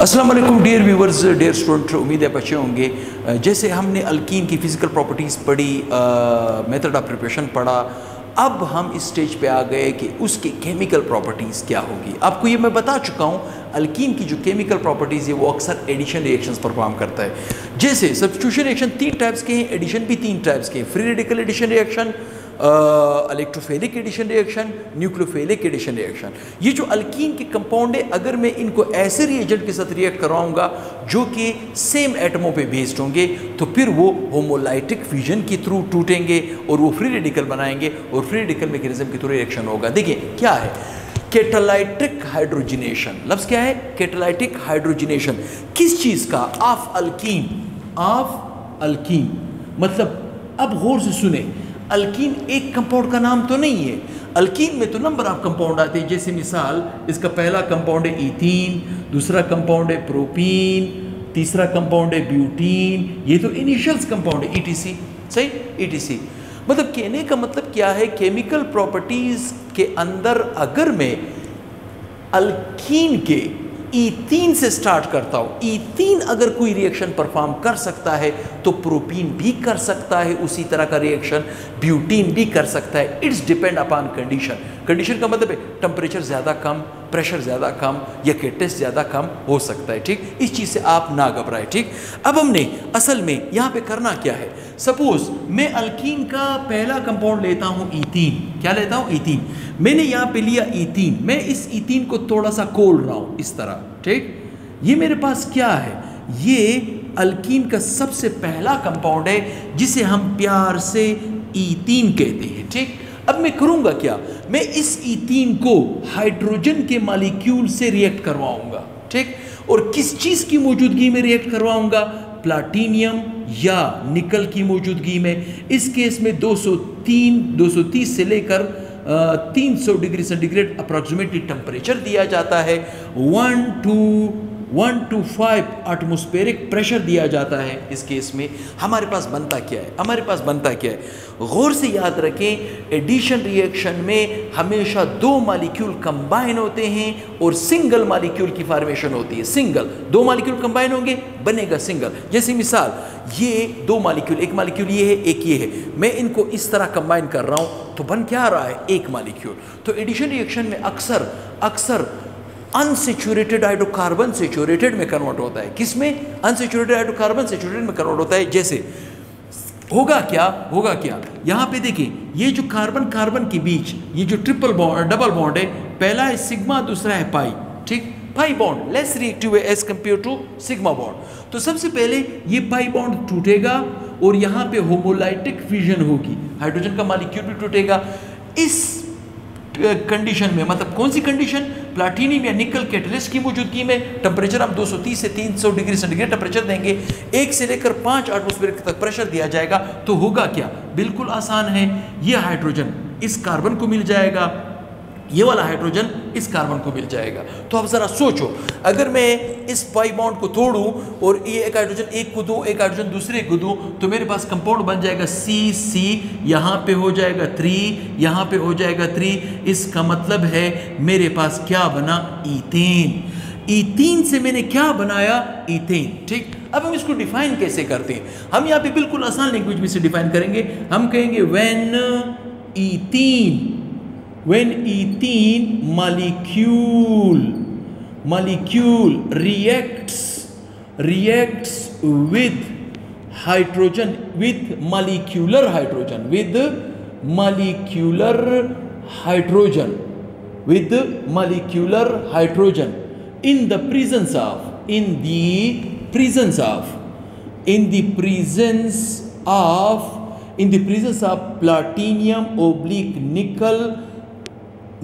अस्सलाम वालेकुम dear viewers, dear student, उम्मीद है बच्चे होंगे। जैसे हमने अल्कीन की फ़िज़िकल प्रॉपर्टीज़ पढ़ी, मेथड ऑफ प्रिपरेशन पढ़ा, अब हम इस स्टेज पे आ गए कि उसकी केमिकल प्रॉपर्टीज़ क्या होगी। आपको ये मैं बता चुका हूँ, अल्कीन की जो केमिकल प्रॉपर्टीज़ है वो अक्सर एडिशन रिएक्शंस परफॉर्म करता है। जैसे सब्स्टिट्यूशन रिएक्शन 3 टाइप्स के हैं, एडिशन भी 3 टाइप्स के हैं, free radical addition reaction, electrophilic addition reaction, nucleophilic addition reaction. ये जो अल्कीन के कंपाउंड है, अगर मैं इनको ऐसे रिएजेंट के साथ रिएक्ट करवाऊंगा जो कि सेम एटमों पे बेस्ड होंगे, तो फिर वो होमोलाइटिक फ्यूजन के थ्रू टूटेंगे और वो फ्री रेडिकल बनाएंगे और फ्री रेडिकल मैकेनिज्म के थ्रू रिएक्शन होगा। देखिए क्या है कैटालाइटिक हाइड्रोजिनेशन। लफ्ज़ क्या है? Catalytic hydrogenation. किस चीज़ का? Of alkyne. ऑफ अल्कीन मतलब अब गौर से सुने, अल्कीन एक कंपाउंड का नाम तो नहीं है। अल्कीन में तो नंबर ऑफ कंपाउंड आते हैं। जैसे मिसाल, इसका पहला कंपाउंड है ईथीन, दूसरा कंपाउंड है प्रोपीन, तीसरा कंपाउंड है ब्यूटीन। ये तो इनिशियल्स कंपाउंड है, ईटीसी। सही, ईटीसी। मतलब कहने का मतलब क्या है, केमिकल प्रॉपर्टीज के अंदर अगर मैं अल्कीन के ईथीन से स्टार्ट करता हूँ, ईथीन अगर कोई रिएक्शन परफॉर्म कर सकता है तो प्रोपीन भी कर सकता है उसी तरह का रिएक्शन, ब्यूटीन भी कर सकता है। It's depend upon condition. Condition का मतलब है टेम्परेचर ज़्यादा कम, प्रेशर ज़्यादा कम या कैटेस्ट ज़्यादा कम हो सकता है। ठीक, इस चीज़ से आप ना घबराएं। ठीक, अब हमने असल में यहाँ पे करना क्या है, सपोज मैं अल्कीन का पहला कंपाउंड लेता हूँ ईथीन। क्या लेता हूँ? ईथीन। मैंने यहाँ पे लिया ईथीन, मैं इस ईथीन को थोड़ा सा खोल रहा हूँ इस तरह। ठीक, ये मेरे पास क्या है? ये अल्कीन का सबसे पहला कंपाउंड है जिसे हम प्यार से ईथीन कहते हैं। ठीक, अब मैं करूँगा क्या, मैं इस ईथीन को हाइड्रोजन के मॉलिक्यूल से रिएक्ट करवाऊंगा। ठीक, और किस चीज़ की मौजूदगी में रिएक्ट करवाऊंगा? प्लाटीनियम या निकल की मौजूदगी में। इस केस में 230 से लेकर 300 डिग्री सेंटीग्रेड अप्रॉक्सीमेटली टेम्परेचर दिया जाता है। 1 to 5 एटमॉस्फेरिक प्रेशर दिया जाता है। इस केस में हमारे पास बनता क्या है? हमारे पास बनता क्या है? गौर से याद रखें, एडिशन रिएक्शन में हमेशा 2 मॉलिक्यूल कंबाइन होते हैं और सिंगल मॉलिक्यूल की फॉर्मेशन होती है। सिंगल, 2 मॉलिक्यूल कंबाइन होंगे, बनेगा सिंगल। जैसे मिसाल, ये 2 मॉलिक्यूल, एक मॉलिक्यूल ये है, एक ये है, मैं इनको इस तरह कंबाइन कर रहा हूँ तो बन क्या रहा है? एक मॉलिक्यूल। तो एडिशन रिएक्शन में अक्सर अनसेचुरेटेड हाइड्रोकार्बन सेचुरेटेड में कन्वर्ट होता है। किसमें? अनसेचुरेटेड हाइड्रोकार्बन सेचुरेटेड में कन्वर्ट होता है। जैसे होगा क्या यहाँ पे देखिए, ये जो कार्बन कार्बन के बीच ये जो डबल बॉन्ड है, पहला है सिग्मा, दूसरा है पाई। ठीक, पाई बॉन्ड लेस रिएक्टिव है as compare to sigma bond. तो सबसे पहले ये पाई बॉन्ड टूटेगा और यहाँ पे होमोलाइटिक फ्यूजन होगी, हाइड्रोजन का मॉलिक्यूल भी टूटेगा। इस कंडीशन में, मतलब कौन सी कंडीशन? प्लाटीनियम या निकल कैटलिस्ट की मौजूदगी में टेम्परेचर हम 230 से 300 डिग्री सेंटीग्रेड टेम्परेचर देंगे, 1 से लेकर 5 एटमॉस्फेयर तक प्रेशर दिया जाएगा। तो होगा क्या? बिल्कुल आसान है, ये हाइड्रोजन इस कार्बन को मिल जाएगा, ये वाला हाइड्रोजन इस कार्बन को मिल जाएगा। तो अब जरा सोचो, अगर मैं इस पाई बॉन्ड को तोड़ूं और ये एक हाइड्रोजन एक को दूं, एक हाइड्रोजन दूसरे को दूं, तो मेरे पास कंपाउंड बन जाएगा C, यहाँ पे हो जाएगा 3, यहाँ पे हो जाएगा 3। इसका मतलब है मेरे पास क्या बना? ईथेन। ईथीन से मैंने क्या बनाया? ईथेन। ठीक, अब हम इसको डिफाइन कैसे करते हैं? हम यहाँ पे बिल्कुल आसान लैंग्वेज में से डिफाइन करेंगे। हम कहेंगे when ethene molecule reacts with molecular hydrogen in the presence of platinum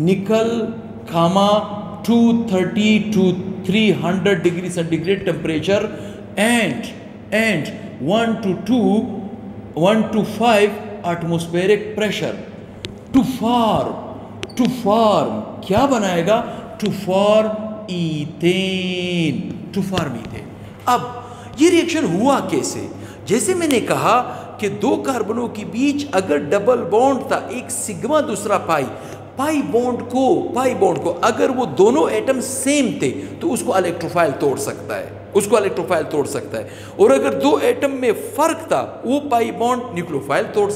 nickel, 230 to 300 degree centigrade temperature and 1 to 5 atmospheric pressure to form क्या बनाएगा? To form ethane। अब ये रिएक्शन हुआ कैसे? जैसे मैंने कहा कि 2 कार्बनों के बीच अगर डबल बॉन्ड था, एक सिग्मा दूसरा पाई, पाई बॉन्ड को अगर वो दोनों एटम सेम थे तो उसको इलेक्ट्रोफाइल तोड़ सकता है, और अगर दो एटम में फर्क था वो पाई बॉन्ड न्यूक्लियोफाइल तोड़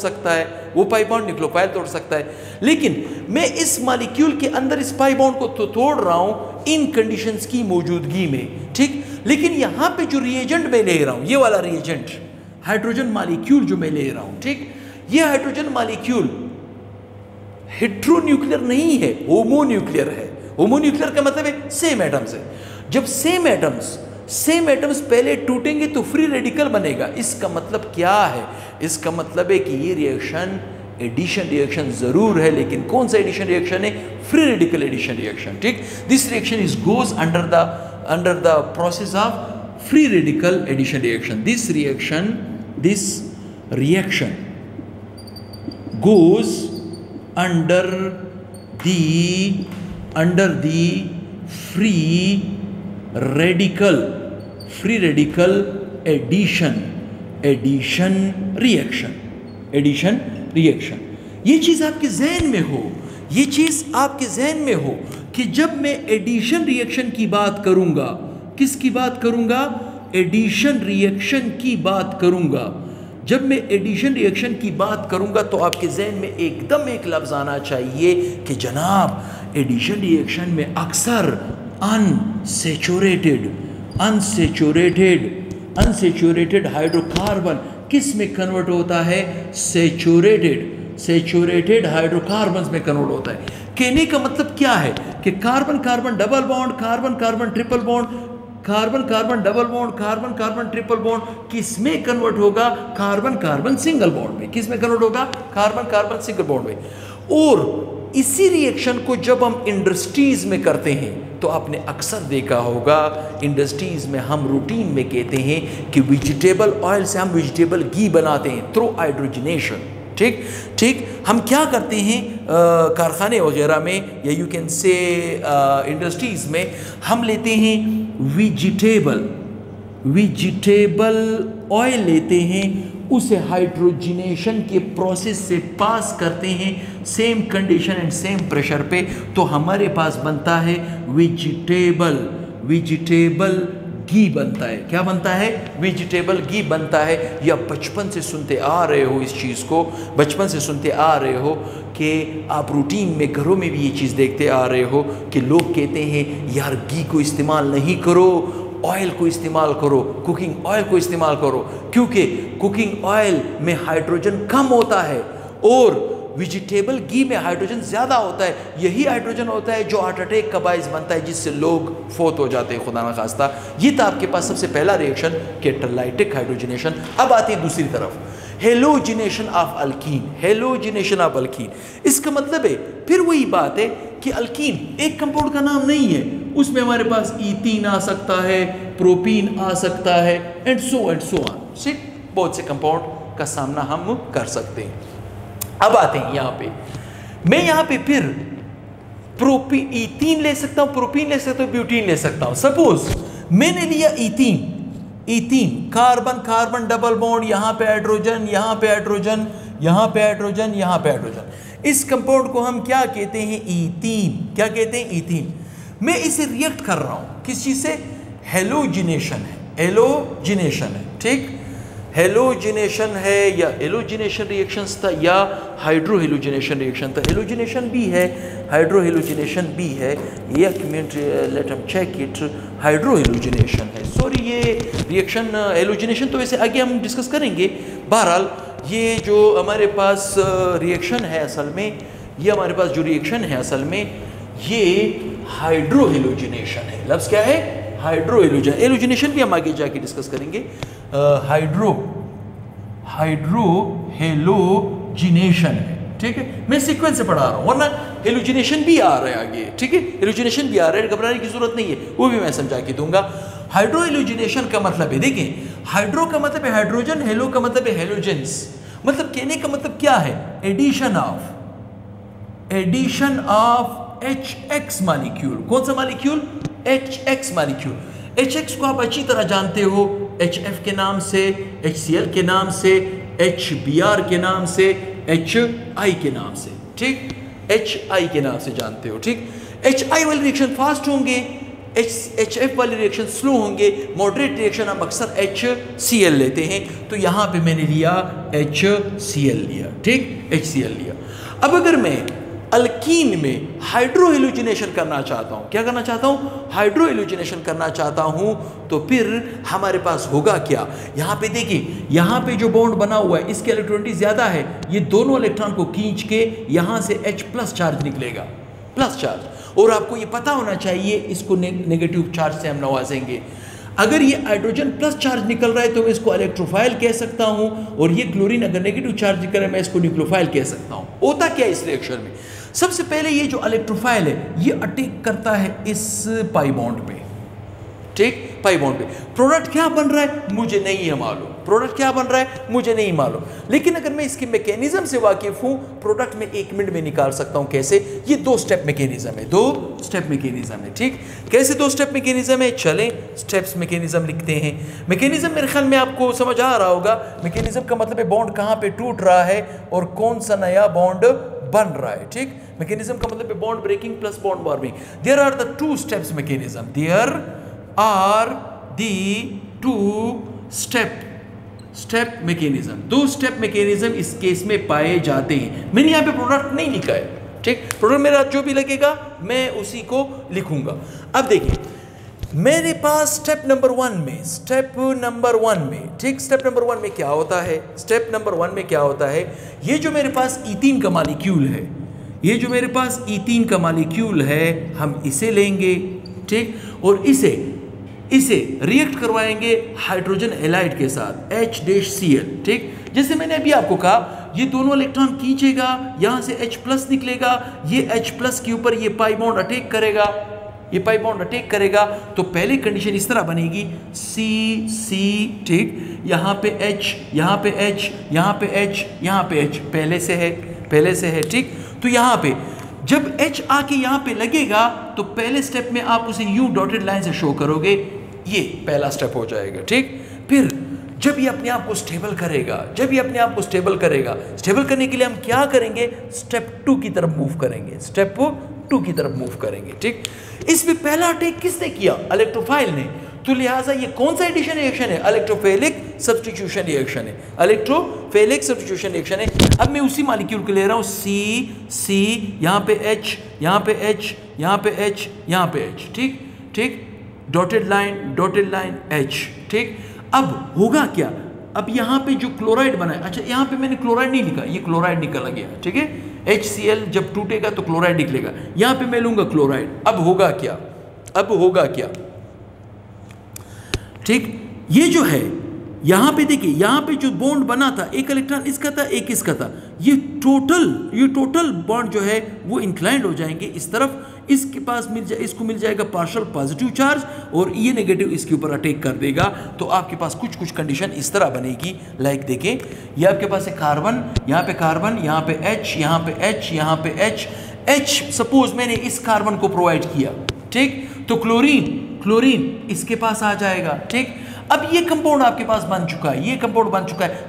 सकता है, लेकिन मैं इस मॉलिक्यूल के अंदर इस पाई बॉन्ड को तो तोड़ रहा हूं इन कंडीशंस की मौजूदगी में, ठीक। लेकिन यहां पे जो रिएजेंट मैं ले रहा हूं, ये वाला रिएजेंट हाइड्रोजन मॉलिक्यूल जो मैं ले रहा हूं, ठीक, ये हाइड्रोजन मॉलिक्यूल हेट्रोन्यूक्लियर नहीं है, होमोन्यूक्लियर है। होमोन्यूक्लियर का मतलब है सेम एटम्स है। जब सेम एटम्स पहले टूटेंगे तो फ्री रेडिकल बनेगा। इसका मतलब क्या है? इसका मतलब है कि ये रिएक्शन एडिशन रिएक्शन जरूर है, लेकिन कौन सा एडिशन रिएक्शन है? फ्री रेडिकल एडिशन रिएक्शन, ठीक। This reaction is goes under the process of free radical addition reaction. This reaction goes under the free radical addition reaction। ये चीज़ आपके जहन में हो, कि जब मैं एडिशन रिएक्शन की बात करूंगा, किसकी बात करूंगा? एडिशन रिएक्शन की बात करूंगा। जब मैं एडिशन रिएक्शन की बात करूंगा तो आपके जहन में एकदम एक लफ्ज़ आना चाहिए कि जनाब एडिशन रिएक्शन में अक्सर अनसेचुरेटेड हाइड्रोकार्बन किस में कन्वर्ट होता है? सेचुरेटेड हाइड्रोकार्बन्स में कन्वर्ट होता है। कहने का मतलब क्या है कि carbon carbon double bond, carbon carbon triple bond, carbon carbon double bond, carbon carbon triple bond किस में कन्वर्ट होगा? कार्बन कार्बन सिंगल बॉन्ड में। किस में कन्वर्ट होगा? कार्बन कार्बन सिंगल बॉन्ड में। और इसी रिएक्शन को जब हम इंडस्ट्रीज में करते हैं तो आपने अक्सर देखा होगा, इंडस्ट्रीज में हम रूटीन में कहते हैं कि वेजिटेबल ऑयल से हम वेजिटेबल घी बनाते हैं थ्रू हाइड्रोजनेशन, ठीक। हम क्या करते हैं कारखाने वगैरह में, या यू कैन से इंडस्ट्रीज में, हम लेते हैं वेजिटेबल ऑयल लेते हैं, उसे हाइड्रोजनेशन के प्रोसेस से पास करते हैं same condition and same pressure पे, तो हमारे पास बनता है वेजिटेबल घी बनता है। क्या बनता है? वेजिटेबल घी बनता है। या बचपन से सुनते आ रहे हो इस चीज़ को, बचपन से सुनते आ रहे हो कि आप रूटीन में घरों में भी ये चीज़ देखते आ रहे हो कि लोग कहते हैं यार घी को इस्तेमाल नहीं करो, ऑयल को इस्तेमाल करो, कुकिंग ऑयल को इस्तेमाल करो, क्योंकि कुकिंग ऑयल में हाइड्रोजन कम होता है और वेजिटेबल घी में हाइड्रोजन ज़्यादा होता है। यही हाइड्रोजन होता है जो हार्ट अटैक का बाइस बनता है, जिससे लोग फौत हो जाते हैं, खुदा न खास्ता। ये था आपके पास सबसे पहला रिएक्शन, कैटालाइटिक हाइड्रोजनेशन। अब आती है दूसरी तरफ, हेलोजिनेशन ऑफ अल्कीन। इसका मतलब है फिर वही बात है कि अल्कीन एक कंपाउंड का नाम नहीं है, उसमें हमारे पास ईथीन आ सकता है, प्रोपीन आ सकता है, एंड सो ऑन। बहुत से कंपाउंड का सामना हम कर सकते हैं। अब आते हैं यहाँ पे, मैं यहाँ पे फिर ईथीन ले सकता हूँ, प्रोपीन ले सकता हूँ, ब्यूटीन ले सकता हूँ। सपोज मैंने लिया ethene, carbon carbon double bond, यहाँ पे हाइड्रोजन, यहाँ पे हाइड्रोजन, यहाँ पे हाइड्रोजन, यहाँ पे हाइड्रोजन। इस कंपाउंड को हम क्या कहते हैं? ईथीन। क्या कहते हैं? ईथीन। मैं इसे रिएक्ट कर रहा हूँ किस चीज़ से? हेलोजिनेशन है, ठीक। हेलोजिनेशन है, या हेलोजिनेशन रिएक्शंस था, या हाइड्रो हेलोजिनेशन रिएक्शन था। हेलोजिनेशन भी है, हाइड्रो हेलोजिनेशन भी है। एक मिनट, लेट हम चेक इट। हाइड्रो हेलोजिनेशन है, सॉरी, ये रिएक्शन हेलोजिनेशन तो वैसे आगे हम डिस्कस करेंगे। बहरहाल ये जो हमारे पास रिएक्शन है असल में, ये हाइड्रो हेलोजिनेशन है। लफ्ज़ क्या है? हाइड्रो हेलोजिनेशन भी हम आगे जाके डिस्कस करेंगे। हाइड्रो हेलोजिनेशन है, ठीक है। मैं सीक्वेंस से पढ़ा रहा हूँ, वरना हेलोजिनेशन भी आ रहा है आगे, ठीक है। हेलोजिनेशन भी आ रहा है, घबराने की जरूरत नहीं है, वो भी मैं समझा के दूंगा। हाइड्रो हेलोजिनेशन का मतलब है, देखें, हाइड्रो का मतलब है हाइड्रोजन, हेलो का मतलब है हेलोजेंस। मतलब कहने का मतलब क्या है? Addition of HX molecule. कौन सा मॉलिक्यूल? HX molecule. HX को आप अच्छी तरह जानते हो, HF के नाम से, HCl के नाम से, HBr के नाम से, HI के नाम से, ठीक। HI के नाम से जानते हो, ठीक। HI वाले रिएक्शन फास्ट होंगे, HF वाले रिएक्शन स्लो होंगे, मॉडरेट रिएक्शन हम अक्सर HCl लेते हैं, तो यहाँ पे मैंने लिया HCl लिया, ठीक, HCl लिया। अब अगर मैं अल्कीन में हाइड्रो हेलोजिनेशन करना चाहता हूँ, क्या करना चाहता हूँ, हाइड्रो हेलोजिनेशन करना चाहता हूँ, तो फिर हमारे पास होगा क्या, यहाँ पे देखिए, यहाँ पे जो बॉन्ड बना हुआ है इसकी इलेक्ट्रॉनिटी ज़्यादा है, ये दोनों इलेक्ट्रॉन को खींच के यहाँ से H+ चार्ज निकलेगा, प्लस चार्ज, और आपको ये पता होना चाहिए इसको नेगेटिव चार्ज से हम नवाजेंगे। अगर ये हाइड्रोजन प्लस चार्ज निकल रहा है तो मैं इसको इलेक्ट्रोफाइल कह सकता हूँ, और ये क्लोरीन अगर नेगेटिव चार्ज निकल रहा है मैं इसको न्यूक्लियोफाइल कह सकता हूँ। होता क्या है इस रिएक्शन में, सबसे पहले ये जो इलेक्ट्रोफाइल है ये अटैक करता है इस पाई बॉन्ड पे, ठीक, पाई बॉन्ड पे। प्रोडक्ट क्या बन रहा है मुझे नहीं है मालूम, प्रोडक्ट क्या बन रहा है मुझे नहीं मालूम, लेकिन अगर मैं इसके मैकेनिज्म से वाकिफ हूं, प्रोडक्ट में 1 मिनट में निकाल सकता हूं। कैसे, ये 2 स्टेप मैकेनिज्म है, 2 स्टेप मैकेनिज्म है, ठीक। कैसे 2 स्टेप मैकेनिज्म है, चलें स्टेप्स मैकेनिज्म लिखते हैं। मैकेनिज्म मेरे ख्याल में आपको समझ आ रहा होगा, मैकेनिज्म का मतलब है बॉन्ड कहां पे टूट रहा है और कौन सा नया बॉन्ड बन रहा है, ठीक। मैकेनिज्म का मतलब है bond breaking plus bond warming. There are the 2 steps mechanism, there are the 2 step mechanism, 2 step mechanism इस केस में पाए जाते हैं। मैंने यहाँ पे प्रोडक्ट नहीं लिखा है, ठीक, प्रोडक्ट मेरा जो भी लगेगा मैं उसी को लिखूंगा। अब देखिए मेरे पास स्टेप नंबर 1 में, स्टेप नंबर 1 में, ठीक, स्टेप नंबर 1 में क्या होता है, स्टेप नंबर 1 में क्या होता है, ये जो मेरे पास ईथीन का मॉलिक्यूल है, ये जो मेरे पास ईथीन का मॉलिक्यूल है हम इसे लेंगे, ठीक, और इसे रिएक्ट करवाएंगे हाइड्रोजन हैलाइड के साथ H-Cl, ठीक। जैसे मैंने अभी आपको कहा ये दोनों इलेक्ट्रॉन खींचेगा, यहां से H+ निकलेगा, ये H+ के ऊपर ये पाई बॉन्ड अटैक करेगा, ये पाई बॉन्ड अटैक करेगा, तो पहली कंडीशन इस तरह बनेगी C, ठीक, यहाँ पे H, यहाँ पे H, यहाँ पे H, यहाँ पे H पहले से है, ठीक। तो यहाँ पे जब H आके यहाँ पे लगेगा तो पहले स्टेप में आप उसे यूं डॉटेड लाइन से शो करोगे, ये पहला स्टेप हो जाएगा, ठीक। फिर जब ये अपने आप को स्टेबल करेगा, स्टेबल करने के लिए हम क्या करेंगे, स्टेप 2 की तरफ मूव करेंगे, स्टेप 2 की तरफ मूव करेंगे, ठीक। इसमें पहला अटैक किसने किया, इलेक्ट्रोफाइल ने, तो लिहाजा ये कौन सा एडिशन रिएक्शन है, इलेक्ट्रोफिलिक सब्स्टिट्यूशन रिएक्शन है, इलेक्ट्रोफिलिक सब्स्टिट्यूशन रिएक्शन है। अब मैं उसी मॉलिक्यूल को ले रहा हूँ C, यहाँ पे H, यहाँ पे H, यहाँ पे H, यहाँ पे H, ठीक, डॉटेड लाइन H, ठीक। अब होगा क्या, अब यहाँ पे जो क्लोराइड बना है, अच्छा यहाँ पे मैंने क्लोराइड नहीं लिखा, ये क्लोराइड निकल गया, ठीक है, HCl जब टूटेगा तो क्लोराइड निकलेगा, यहाँ पे मैं लूंगा क्लोराइड। अब होगा क्या, ठीक, ये जो है यहाँ पे देखिए, यहाँ पे जो बॉन्ड बना था, एक इलेक्ट्रॉन इसका था, एक इसका था, ये टोटल बॉन्ड जो है वो इंक्लाइंड हो जाएंगे इस तरफ, इसके पास इसको मिल जाएगा पार्शियल पॉजिटिव चार्ज, और ये नेगेटिव इसके ऊपर अटैक कर देगा। तो आपके पास कुछ कंडीशन इस तरह बनेगी, लाइक देखें, ये आपके पास है कार्बन, यहाँ पे कार्बन, यहाँ पे H, यहाँ पे H, यहाँ पे H, सपोज मैंने इस कार्बन को प्रोवाइड किया, ठीक, तो क्लोरीन इसके पास आ जाएगा, ठीक। अब ये कंपाउंड आपके पास बन चुका है,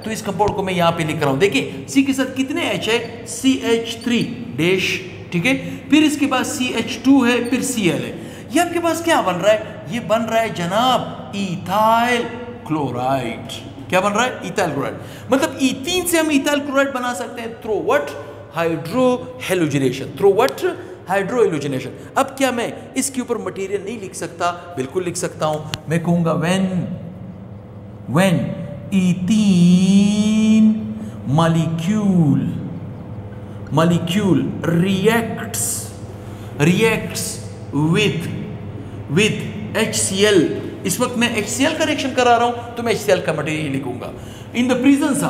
तो इस कंपाउंड को मैं यहाँ पे लिख रहा हूँ, देखिए C के साथ कितने H है, CH3 डैश, ठीक है, फिर इसके पास CH2 है, फिर Cl है, ये आपके पास क्या बन रहा है, ये बन रहा है जनाब इथाइल क्लोराइड। क्या बन रहा है, इथाइल क्लोराइड, मतलब ईथीन से हम इथाइल क्लोराइड बना सकते हैं थ्रू व्हाट, हाइड्रो हेलोजिनेशन। अब क्या मैं इसके ऊपर मटेरियल नहीं लिख सकता, बिल्कुल लिख सकता हूं, मैं कहूंगा when ethene molecule reacts with HCl, इस वक्त मैं HCl का रिएक्शन करा रहा हूं तो मैं HCl का मटेरियल लिखूंगा, इन द प्रेजेंस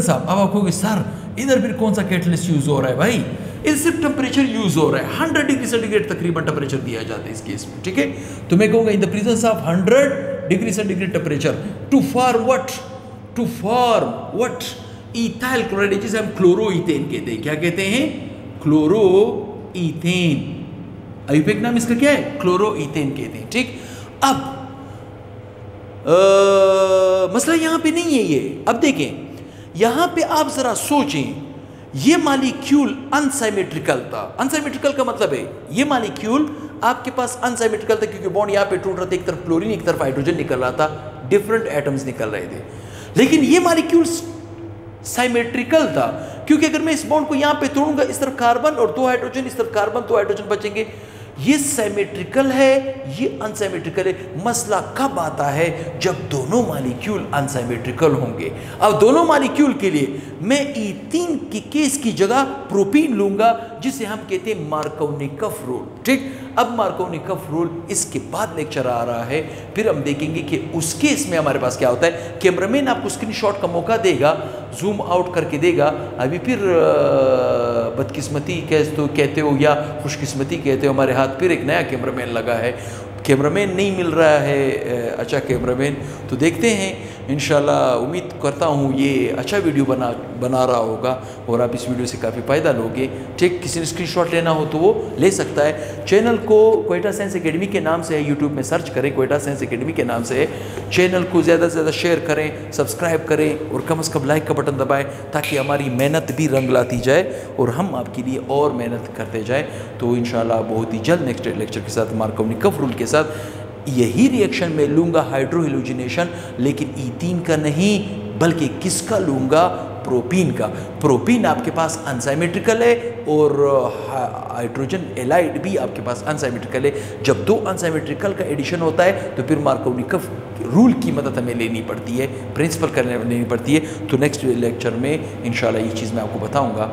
ऑफ। अब आप कहोगे सर इधर फिर कौन सा कैटलिस्ट यूज हो रहा है, भाई इधर सिर्फ टेम्परेचर यूज हो रहा है, 100 डिग्री सेंटीग्रेड तकरीबन टेम्परेचर दिया जाता है इस केस में, ठीक है। तो मैं कहूंगा in the presence of 100 degree centigrade temperature to form what, ethyl chloride, जिसे हम क्लोरोईथेन कहते हैं। क्या कहते हैं, क्लोरोईथेन, आयुर्वेदिक नाम इसका क्या है, क्लोरोईथेन कहते हैं, ठीक। अब मसला यहां पे नहीं है ये, अब देखें यहां पे आप जरा सोचें, ये मालिक्यूल अनसाइमेट्रिकल था। अनसाइमेट्रिकल का मतलब है ये मालिक्यूल आपके पास अनसाइमेट्रिकल था क्योंकि बॉन्ड यहाँ पे टूट रहा था, एक तरफ क्लोरीन एक तरफ हाइड्रोजन निकल रहा था, डिफरेंट एटम्स निकल रहे थे। लेकिन ये मालिक्यूल साइमेट्रिकल था क्योंकि अगर मैं इस बॉन्ड को यहाँ पे तोड़ूंगा, इस तरफ कार्बन और 2 हाइड्रोजन, इस तरफ कार्बन 2 हाइड्रोजन बचेंगे। ये साइमेट्रिकल है, ये अनसाइमेट्रिकल है। मसला कब आता है? जब दोनों मॉलिक्यूल अनसाइमेट्रिकल होंगे। अब दोनों मॉलिक्यूल के लिए मैं E3 के केस की जगह प्रोपीन लूंगा, जिसे हम कहते हैं मार्कोवनिकॉफ रूल। ठीक, अब मार्कोवनिकॉफ रूल इसके बाद लेक्चर आ रहा है, फिर हम देखेंगे कि उस केस में हमारे पास क्या होता है। कैमरामैन आपको स्क्रीनशॉट का मौका देगा, जूम आउट करके देगा। अभी फिर बदकिस्मती कहते हो या खुशकिस्मती कहते हो, हमारे हाथ फिर एक नया कैमरामैन लगा है। कैमरामैन नहीं मिल रहा है अच्छा कैमरामैन, तो देखते हैं इंशाल्लाह। उम्मीद करता हूँ ये अच्छा वीडियो बना रहा होगा और आप इस वीडियो से काफ़ी फ़ायदा लोगे। ठीक, किसी ने स्क्रीनशॉट लेना हो तो वो ले सकता है। चैनल को क्वेटा साइंस एकेडमी के नाम से है, यूट्यूब में सर्च करें, क्वेटा साइंस एकेडमी के नाम से है। चैनल को ज़्यादा से ज़्यादा शेयर करें, सब्सक्राइब करें और कम से कम लाइक का बटन दबाएं, ताकि हमारी मेहनत भी रंग लाती जाए और हम आपके लिए और मेहनत करते जाएँ। तो इंशाल्लाह बहुत ही जल्द नेक्स्ट लेक्चर के साथ, मार्कोवनिकॉफ रूल के साथ, यही रिएक्शन में लूँगा, हाइड्रोहेलोजिनेशन, लेकिन E3 का नहीं बल्कि किसका लूँगा? प्रोपीन का। प्रोपीन आपके पास अनसाइमेट्रिकल है और हाइड्रोजन एलाइड भी आपके पास अनसाइमेट्रिकल है। जब 2 अनसाइमेट्रिकल का एडिशन होता है तो फिर मार्कोवनिकॉफ रूल की मदद हमें लेनी पड़ती है, प्रिंसिपल लेनी पड़ती है। तो नेक्स्ट लेक्चर में इंशाल्लाह ये चीज़ मैं आपको बताऊँगा।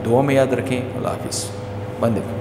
दुआ में याद रखें। अल्लाह हाफिज़। बंदे।